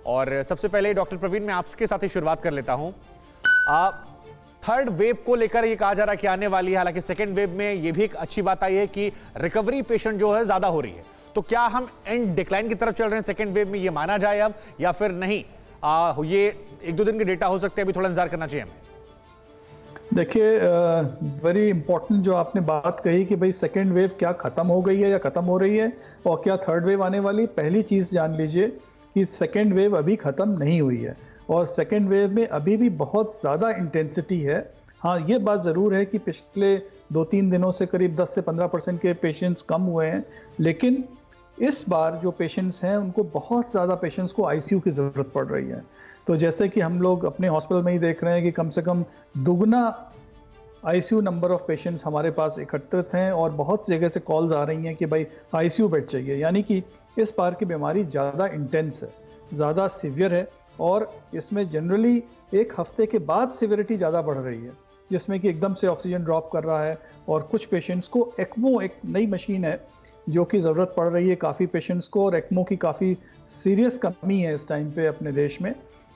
और सबसे पहले डॉक्टर प्रवीण, मैं आपके साथ ही शुरुआत कर लेता हूं। थर्ड वेव को लेकर ये कहा जा रहा है कि आने वाली है, हालांकि सेकेंड वेव में ये भी एक अच्छी बात आई है कि रिकवरी पेशेंट जो है ज्यादा हो रही है। तो क्या हम एंड डिक्लाइन की तरफ चल रहे हैं सेकेंड वेव में, ये माना जाए अब, या फिर नहीं? ये 1-2 दिन के डेटा हो सकते हैं, अभी थोड़ा इंतजार करना चाहिए हमें। देखिए, वेरी इंपॉर्टेंट जो आपने बात कही कि भाई सेकेंड वेव क्या खत्म हो गई है या खत्म हो रही है, और क्या थर्ड वेव आने वाली। पहली चीज जान लीजिए कि सेकेंड वेव अभी खत्म नहीं हुई है, और सेकेंड वेव में अभी भी बहुत ज़्यादा इंटेंसिटी है। हाँ, ये बात ज़रूर है कि पिछले 2-3 दिनों से करीब 10 से 15% के पेशेंट्स कम हुए हैं, लेकिन इस बार जो पेशेंट्स हैं उनको बहुत ज़्यादा पेशेंट्स को आईसीयू की ज़रूरत पड़ रही है। तो जैसे कि हम लोग अपने हॉस्पिटल में ही देख रहे हैं कि कम से कम दुगना आईसीयू नंबर ऑफ पेशेंट्स हमारे पास एकत्रित हैं, और बहुत जगह से कॉल्स आ रही हैं कि भाई आईसीयू बेड चाहिए। यानी कि इस बार की बीमारी ज़्यादा इंटेंस है, ज़्यादा सीवियर है, और इसमें जनरली एक हफ्ते के बाद सिवियरिटी ज़्यादा बढ़ रही है, जिसमें कि एकदम से ऑक्सीजन ड्रॉप कर रहा है। और कुछ पेशेंट्स को एक्मो, एक नई मशीन है जो कि ज़रूरत पड़ रही है काफ़ी पेशेंट्स को, और एक्मो की काफ़ी सीरियस कमी है इस टाइम पे अपने देश में,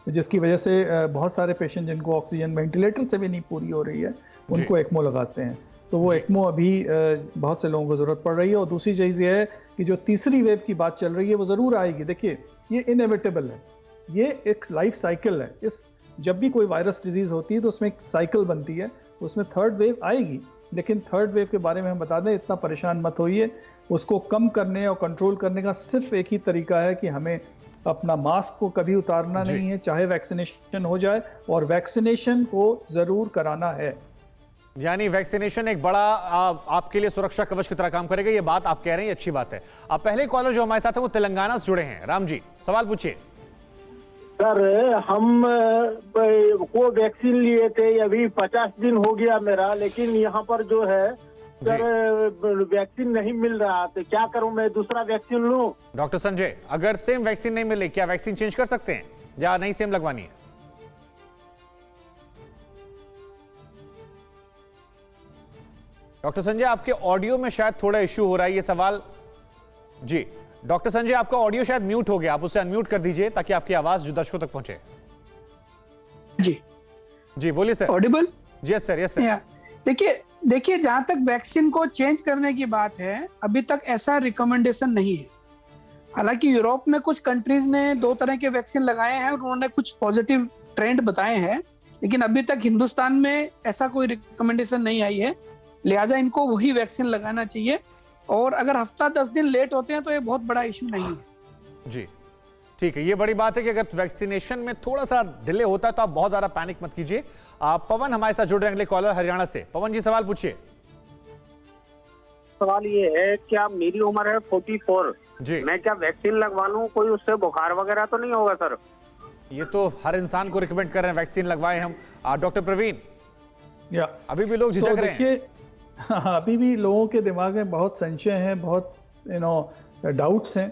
जिसकी वजह से बहुत सारे पेशेंट जिनको ऑक्सीजन वेंटिलेटर से भी नहीं पूरी हो रही है उनको एक्मो लगाते हैं। तो वो एक्मो अभी बहुत से लोगों को ज़रूरत पड़ रही है। और दूसरी चीज़ ये है कि जो तीसरी वेव की बात चल रही है वो ज़रूर आएगी। देखिए, ये इनएविटेबल है, ये एक लाइफ साइकिल है। जब भी कोई वायरस डिजीज़ होती है तो उसमें एक साइकिल बनती है, उसमें थर्ड वेव आएगी। लेकिन थर्ड वेव के बारे में हम बता दें, इतना परेशान मत होइए। उसको कम करने और कंट्रोल करने का सिर्फ एक ही तरीका है कि हमें अपना मास्क को कभी उतारना नहीं है, चाहे वैक्सीनेशन हो जाए, और वैक्सीनेशन को जरूर कराना है। यानी वैक्सीनेशन एक बड़ा आपके लिए सुरक्षा कवच की तरह काम करेगा, ये बात आप कह रहे हैं, अच्छी बात है। अब पहले कॉलर जो हमारे साथ है वो तेलंगाना से जुड़े हैं। राम जी, सवाल पूछिए। सर, हम को वैक्सीन लिए थे, अभी 50 दिन हो गया मेरा, लेकिन यहाँ पर जो है सर वैक्सीन नहीं मिल रहा, तो क्या करूं मैं, दूसरा वैक्सीन लूं? डॉक्टर संजय, अगर सेम वैक्सीन नहीं मिले, क्या वैक्सीन चेंज कर सकते हैं या नहीं सेम लगवानी है? डॉक्टर संजय, आपके ऑडियो में शायद थोड़ा इश्यू हो रहा है, ये सवाल जी। डॉक्टर संजय, आपका ऑडियो शायद म्यूट हो गया, आप उसे अनम्यूट कर दीजिए ताकि आपकी आवाज जो दर्शकों तक पहुंचे। जी जी बोलिए sir. Audible? Yes sir, yes sir. देखिए जहां तक वैक्सीन को चेंज करने की बात है, अभी तक ऐसा रिकमेंडेशन नहीं है। हालांकि यूरोप में कुछ कंट्रीज ने 2 तरह के वैक्सीन लगाए हैं और उन्होंने कुछ पॉजिटिव ट्रेंड बताए हैं, लेकिन अभी तक हिंदुस्तान में ऐसा कोई रिकमेंडेशन नहीं आई है। लिहाजा इनको वही वैक्सीन लगाना चाहिए, और अगर हफ्ता 10 दिन लेट होते हैं तो ये बहुत बड़ा इशू नहीं है। जी ठीक है, ये बड़ी बात है कि अगर वैक्सीनेशन में थोड़ा सा डिले होता है तो आप बहुत ज्यादा पैनिक मत कीजिए। पवन हमारे साथ जुड़ रहे हैं, अगले कॉलर हरियाणा से। पवन जी, सवाल पूछिए। सवाल ये है, क्या मेरी उम्र है 44 जी, मैं क्या वैक्सीन लगवा लूं, कोई उससे बुखार वगैरह तो नहीं होगा सर? ये तो हर इंसान को रिकमेंड कर रहे हैं वैक्सीन लगवाएं हम। डॉक्टर प्रवीण, या अभी भी लोग झिझक रहे हैं? अभी भी लोगों के दिमाग में बहुत संशय हैं, बहुत डाउट्स हैं।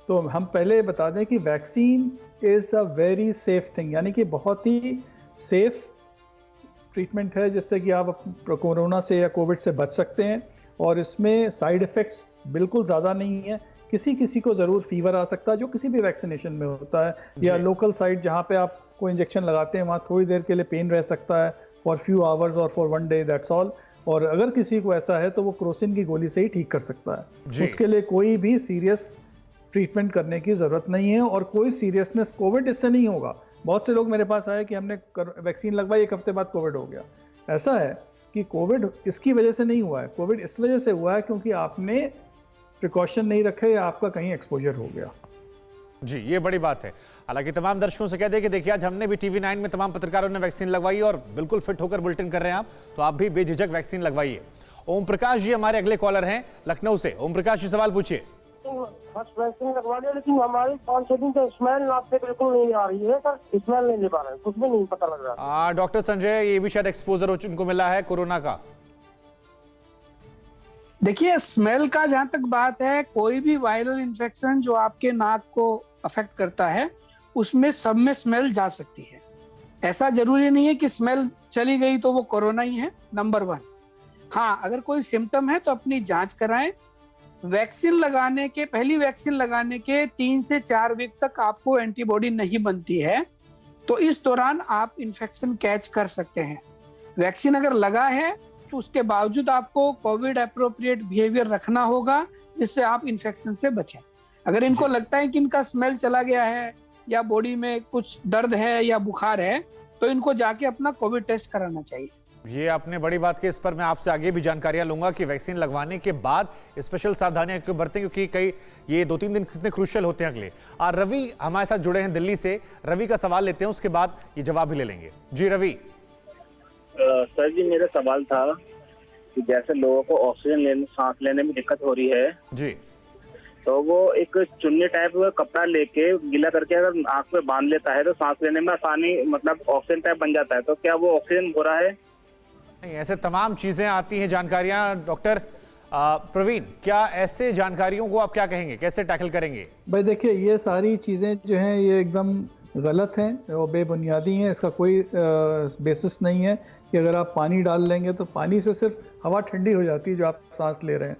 तो हम पहले बता दें कि vaccine is a very safe thing, यानी कि बहुत ही सेफ ट्रीटमेंट है जिससे कि आप कोरोना से या कोविड से बच सकते हैं, और इसमें साइड इफ़ेक्ट्स बिल्कुल ज़्यादा नहीं है। किसी किसी को ज़रूर फीवर आ सकता है जो किसी भी वैक्सीनेशन में होता है, या लोकल साइट जहाँ पे आप कोई इंजेक्शन लगाते हैं वहाँ थोड़ी देर के लिए पेन रह सकता है, फॉर फ्यू आवर्स और फॉर 1 डे, दैट्स ऑल। और अगर किसी को ऐसा है तो वो क्रोसिन की गोली से ही ठीक कर सकता है। उसके लिए कोई भी सीरियस ट्रीटमेंट करने की ज़रूरत नहीं है, और कोई सीरियसनेस कोविड इससे नहीं होगा। बहुत से लोग मेरे पास आए कि हमने वैक्सीन लगवाई, 1 हफ्ते बाद कोविड हो गया। ऐसा है कि कोविड इसकी वजह से नहीं हुआ है, कोविड इस वजह से हुआ है क्योंकि आपने प्रिकॉशन नहीं रखे या आपका कहीं एक्सपोजर हो गया। जी, ये बड़ी बात है। हालांकि तमाम दर्शकों से कह दें कि देखिए, आज हमने भी TV9 में तमाम पत्रकारों ने वैक्सीन लगवाई और बिल्कुल फिट होकर बुलेटिन कर रहे हैं आप, तो आप भी बेझिझक वैक्सीन लगवाइए। ओम प्रकाश जी हमारे अगले कॉलर हैं लखनऊ से। ओम प्रकाश जी, सवाल पूछिए। फर्स्ट वैक्सीन लगवा लिया, लेकिन हमारी 5-6 दिन से स्मेल नाक से बिल्कुल नहीं आ रही है सर, स्मेल नहीं ले पा रहे, कुछ भी नहीं पता लग रहा। डॉक्टर संजय, ये भी शायद एक्सपोजर उनको मिला है कोरोना का। देखिए, स्मेल का जहां तक बात है, कोई भी वायरल इन्फेक्शन जो आपके नाक को अफेक्ट करता है उसमें सब में स्मेल जा सकती है। ऐसा जरूरी नहीं है कि स्मेल चली गई तो वो कोरोना ही है, नंबर 1। हाँ, अगर कोई सिम्टम है तो अपनी जांच कराएं, वैक्सीन लगाने के पहली वैक्सीन लगाने के 3 से 4 वीक तक आपको एंटीबॉडी नहीं बनती है, तो इस दौरान आप इन्फेक्शन कैच कर सकते हैं। वैक्सीन अगर लगा है तो उसके बावजूद आपको कोविड एप्रोप्रिएट बिहेवियर रखना होगा, जिससे आप इन्फेक्शन से बचें। अगर इनको लगता है कि इनका स्मेल चला गया है या बॉडी में कुछ दर्द है या बुखार है, तो इनको जाके अपना कोविड टेस्ट कराना चाहिए। ये आपने बड़ी बात की, इस पर मैं आपसे आगे भी जानकारियां लूंगा कि वैक्सीन लगवाने के बाद स्पेशल सावधानियां क्यों बरतें, क्योंकि कई ये 2-3 दिन कितने क्रूशियल होते हैं अगले। रवि हमारे साथ जुड़े हैं दिल्ली से, रवि का सवाल लेते हैं, उसके बाद ये जवाब भी ले लेंगे। जी रवि। सर जी, मेरा सवाल था कि जैसे लोगों को ऑक्सीजन सांस लेने में दिक्कत हो रही है जी, तो वो एक चुन्नी टाइप का कपड़ा लेके गीला करके अगर आंख में बांध लेता है तो सांस लेने में आसानी, मतलब ऑक्सीजन टाइप बन जाता है, तो क्या वो ऑक्सीजन हो रहा है? नहीं, ऐसे तमाम चीजें आती हैं जानकारियां। डॉक्टर प्रवीण, क्या ऐसे जानकारियों को आप क्या कहेंगे, कैसे टैकल करेंगे? भाई देखिए, ये सारी चीज़ें जो हैं ये एकदम गलत हैं और बेबुनियादी हैं। इसका कोई बेसिस नहीं है कि अगर आप पानी डाल लेंगे तो पानी से सिर्फ हवा ठंडी हो जाती है जो आप सांस ले रहे हैं,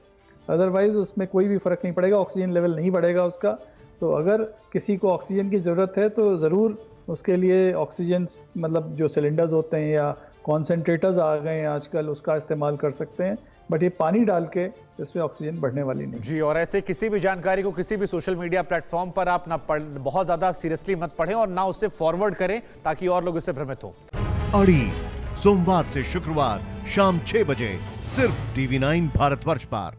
अदरवाइज उसमें कोई भी फ़र्क नहीं पड़ेगा, ऑक्सीजन लेवल नहीं बढ़ेगा उसका। तो अगर किसी को ऑक्सीजन की ज़रूरत है तो ज़रूर उसके लिए ऑक्सीजन, मतलब जो सिलेंडर्स होते हैं या कॉन्सेंट्रेटर्स आ गए हैं आजकल, उसका इस्तेमाल कर सकते हैं, बट ये पानी डाल के इसमें ऑक्सीजन बढ़ने वाली नहीं। जी, और ऐसे किसी भी जानकारी को किसी भी सोशल मीडिया प्लेटफॉर्म पर आप ना बहुत ज्यादा सीरियसली मत पढ़ें और ना उससे फॉरवर्ड करें ताकि और लोग इससे भ्रमित हों। अड़ी सोमवार से शुक्रवार शाम 6 बजे सिर्फ TV9 भारतवर्ष पर।